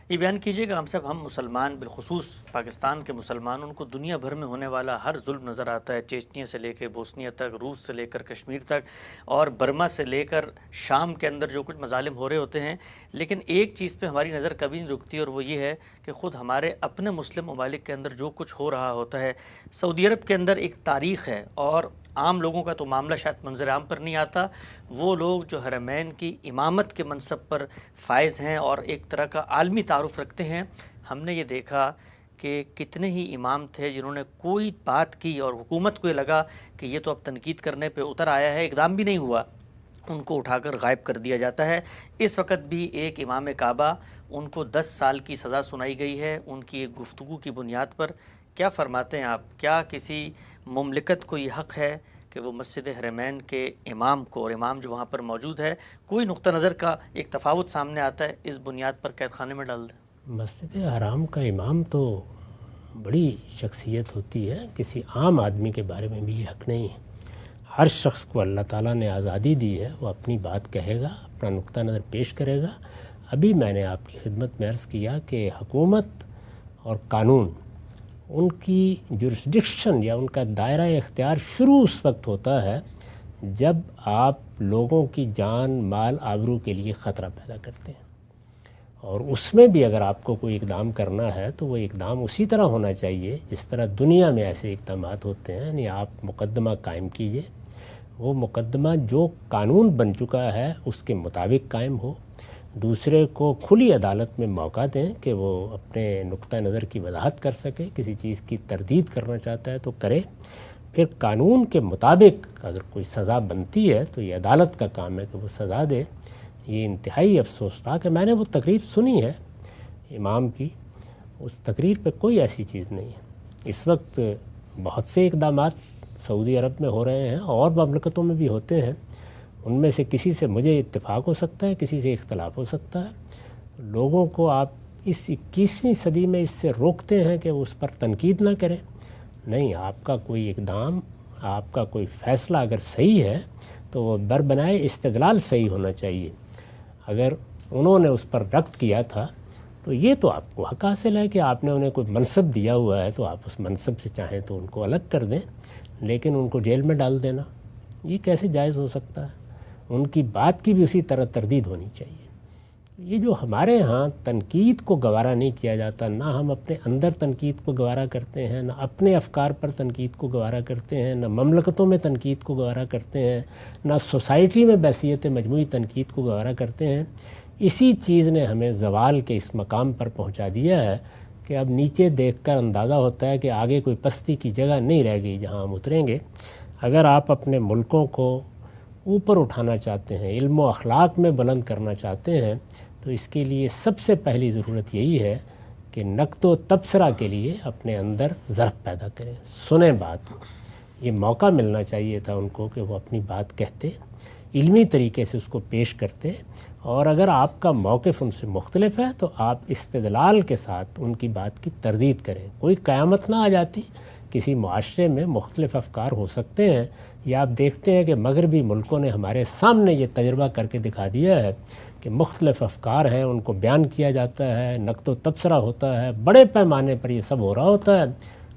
یہ بیان کیجیے گا ہم صاحب، ہم مسلمان بالخصوص پاکستان کے مسلمانوں کو دنیا بھر میں ہونے والا ہر ظلم نظر آتا ہے، چیچنیا سے لے کے بوسنیا تک، روس سے لے کر کشمیر تک، اور برما سے لے کر شام کے اندر جو کچھ مظالم ہو رہے ہوتے ہیں، لیکن ایک چیز پہ ہماری نظر کبھی نہیں رکتی، اور وہ یہ ہے کہ خود ہمارے اپنے مسلم ممالک کے اندر جو کچھ ہو رہا ہوتا ہے۔ سعودی عرب کے اندر ایک تاریخ ہے، اور عام لوگوں کا تو معاملہ شاید منظر عام پر نہیں آتا، وہ لوگ جو حرمین کی امامت کے منصب پر فائز ہیں اور ایک طرح کا عالمی تعارف رکھتے ہیں، ہم نے یہ دیکھا کہ کتنے ہی امام تھے جنہوں نے کوئی بات کی اور حکومت کو یہ لگا کہ یہ تو اب تنقید کرنے پہ اتر آیا ہے، اقدام بھی نہیں ہوا، ان کو اٹھا کر غائب کر دیا جاتا ہے۔ اس وقت بھی ایک امام کعبہ، ان کو 10 سال کی سزا سنائی گئی ہے ان کی ایک گفتگو کی بنیاد پر۔ کیا فرماتے ہیں آپ؟ کیا کسی مملکت کو یہ حق ہے کہ وہ مسجد حرمین کے امام کو، اور امام جو وہاں پر موجود ہے، کوئی نقطہ نظر کا ایک تفاوت سامنے آتا ہے، اس بنیاد پر قید خانے میں ڈال دیں؟ مسجد حرام کا امام تو بڑی شخصیت ہوتی ہے، کسی عام آدمی کے بارے میں بھی یہ حق نہیں ہے۔ ہر شخص کو اللہ تعالیٰ نے آزادی دی ہے، وہ اپنی بات کہے گا، اپنا نقطہ نظر پیش کرے گا۔ ابھی میں نے آپ کی خدمت میں عرض کیا کہ حکومت اور قانون، ان کی جورسڈکشن یا ان کا دائرہ اختیار شروع اس وقت ہوتا ہے جب آپ لوگوں کی جان، مال، آبرو کے لیے خطرہ پیدا کرتے ہیں، اور اس میں بھی اگر آپ کو کوئی اقدام کرنا ہے تو وہ اقدام اسی طرح ہونا چاہیے جس طرح دنیا میں ایسے اقدامات ہوتے ہیں، یعنی آپ مقدمہ قائم کیجئے، وہ مقدمہ جو قانون بن چکا ہے اس کے مطابق قائم ہو، دوسرے کو کھلی عدالت میں موقع دیں کہ وہ اپنے نقطہ نظر کی وضاحت کر سکے، کسی چیز کی تردید کرنا چاہتا ہے تو کرے، پھر قانون کے مطابق اگر کوئی سزا بنتی ہے تو یہ عدالت کا کام ہے کہ وہ سزا دے۔ یہ انتہائی افسوسناک ہے۔ میں نے وہ تقریر سنی ہے امام کی، اس تقریر پہ کوئی ایسی چیز نہیں ہے۔ اس وقت بہت سے اقدامات سعودی عرب میں ہو رہے ہیں اور مملکتوں میں بھی ہوتے ہیں، ان میں سے کسی سے مجھے اتفاق ہو سکتا ہے، کسی سے اختلاف ہو سکتا ہے۔ لوگوں کو آپ اس 21ویں صدی میں اس سے روکتے ہیں کہ وہ اس پر تنقید نہ کریں۔ نہیں، آپ کا کوئی اقدام، آپ کا کوئی فیصلہ اگر صحیح ہے تو وہ بربنائے استدلال صحیح ہونا چاہیے۔ اگر انہوں نے اس پر رد کیا تھا تو یہ تو آپ کو حق حاصل ہے کہ آپ نے انہیں کوئی منصب دیا ہوا ہے تو آپ اس منصب سے چاہیں تو ان کو الگ کر دیں، لیکن ان کو جیل میں ڈال دینا یہ کیسے جائز ہو سکتا ہے؟ ان کی بات کی بھی اسی طرح تردید ہونی چاہیے۔ یہ جو ہمارے ہاں تنقید کو گوارا نہیں کیا جاتا، نہ ہم اپنے اندر تنقید کو گوارا کرتے ہیں، نہ اپنے افکار پر تنقید کو گوارا کرتے ہیں، نہ مملکتوں میں تنقید کو گوارا کرتے ہیں، نہ سوسائٹی میں بحثیت مجموعی تنقید کو گوارا کرتے ہیں، اسی چیز نے ہمیں زوال کے اس مقام پر پہنچا دیا ہے کہ اب نیچے دیکھ کر اندازہ ہوتا ہے کہ آگے کوئی پستی کی جگہ نہیں رہ گئی جہاں ہم اتریں گے۔ اگر آپ اپنے ملکوں کو اوپر اٹھانا چاہتے ہیں، علم و اخلاق میں بلند کرنا چاہتے ہیں، تو اس کے لیے سب سے پہلی ضرورت یہی ہے کہ نقد و تبصرہ کے لیے اپنے اندر ظرف پیدا کریں، سنیں بات کو۔ یہ موقع ملنا چاہیے تھا ان کو کہ وہ اپنی بات کہتے، علمی طریقے سے اس کو پیش کرتے، اور اگر آپ کا موقف ان سے مختلف ہے تو آپ استدلال کے ساتھ ان کی بات کی تردید کریں۔ کوئی قیامت نہ آ جاتی، کسی معاشرے میں مختلف افکار ہو سکتے ہیں، یا آپ دیکھتے ہیں کہ مغربی ملکوں نے ہمارے سامنے یہ تجربہ کر کے دکھا دیا ہے کہ مختلف افکار ہیں، ان کو بیان کیا جاتا ہے، نقد و تبصرہ ہوتا ہے، بڑے پیمانے پر یہ سب ہو رہا ہوتا ہے،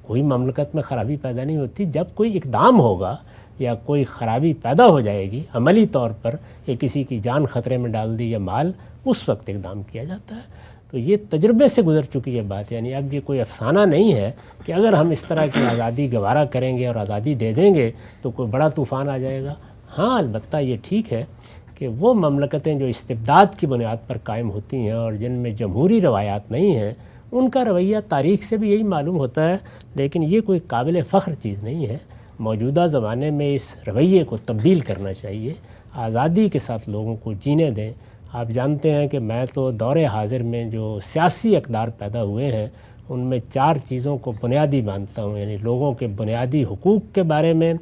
کوئی مملکت میں خرابی پیدا نہیں ہوتی۔ جب کوئی اقدام ہوگا یا کوئی خرابی پیدا ہو جائے گی عملی طور پر، یا کسی کی جان خطرے میں ڈال دی یا مال، اس وقت اقدام کیا جاتا ہے۔ تو یہ تجربے سے گزر چکی ہے بات، یعنی اب یہ کوئی افسانہ نہیں ہے کہ اگر ہم اس طرح کی آزادی گوارا کریں گے اور آزادی دے دیں گے تو کوئی بڑا طوفان آ جائے گا۔ ہاں، البتہ یہ ٹھیک ہے کہ وہ مملکتیں جو استبداد کی بنیاد پر قائم ہوتی ہیں اور جن میں جمہوری روایات نہیں ہیں، ان کا رویہ تاریخ سے بھی یہی معلوم ہوتا ہے، لیکن یہ کوئی قابل فخر چیز نہیں ہے۔ موجودہ زمانے میں اس رویے کو تبدیل کرنا چاہیے، آزادی کے ساتھ لوگوں کو جینے دیں۔ آپ جانتے ہیں کہ میں تو دور حاضر میں جو سیاسی اقدار پیدا ہوئے ہیں ان میں 4 چیزوں کو بنیادی مانتا ہوں، یعنی لوگوں کے بنیادی حقوق کے بارے میں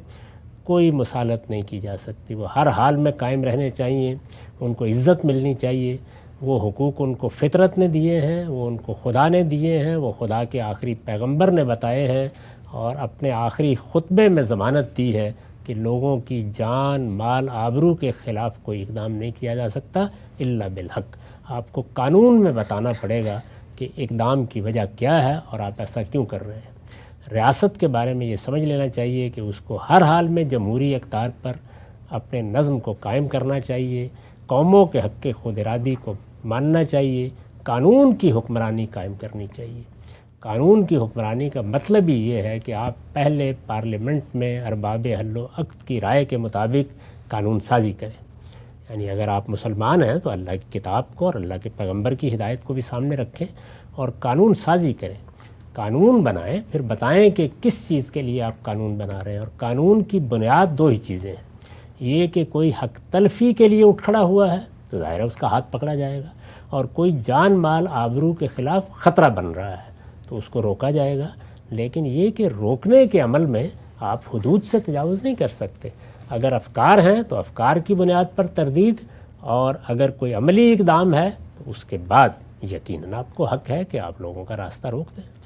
کوئی مصالحت نہیں کی جا سکتی، وہ ہر حال میں قائم رہنے چاہیے، ان کو عزت ملنی چاہیے۔ وہ حقوق ان کو فطرت نے دیے ہیں، وہ ان کو خدا نے دیے ہیں، وہ خدا کے آخری پیغمبر نے بتائے ہیں، اور اپنے آخری خطبے میں ضمانت دی ہے کہ لوگوں کی جان، مال، آبرو کے خلاف کوئی اقدام نہیں کیا جا سکتا الا بالحق۔ آپ کو قانون میں بتانا پڑے گا کہ اقدام کی وجہ کیا ہے اور آپ ایسا کیوں کر رہے ہیں۔ ریاست کے بارے میں یہ سمجھ لینا چاہیے کہ اس کو ہر حال میں جمہوری اقدار پر اپنے نظم کو قائم کرنا چاہیے، قوموں کے حق خود ارادی کو ماننا چاہیے، قانون کی حکمرانی قائم کرنی چاہیے۔ قانون کی حکمرانی کا مطلب ہی یہ ہے کہ آپ پہلے پارلیمنٹ میں ارباب حل و عقد کی رائے کے مطابق قانون سازی کریں۔ یعنی اگر آپ مسلمان ہیں تو اللہ کی کتاب کو اور اللہ کے پیغمبر کی ہدایت کو بھی سامنے رکھیں اور قانون سازی کریں، قانون بنائیں، پھر بتائیں کہ کس چیز کے لیے آپ قانون بنا رہے ہیں۔ اور قانون کی بنیاد دو ہی چیزیں ہیں، یہ کہ کوئی حق تلفی کے لیے اٹھ کھڑا ہوا ہے تو ظاہر ہے اس کا ہاتھ پکڑا جائے گا، اور کوئی جان مال آبرو کے خلاف خطرہ بن رہا ہے تو اس کو روکا جائے گا۔ لیکن یہ کہ روکنے کے عمل میں آپ حدود سے تجاوز نہیں کر سکتے۔ اگر افکار ہیں تو افکار کی بنیاد پر تردید، اور اگر کوئی عملی اقدام ہے تو اس کے بعد یقیناً آپ کو حق ہے کہ آپ لوگوں کا راستہ روک دیں۔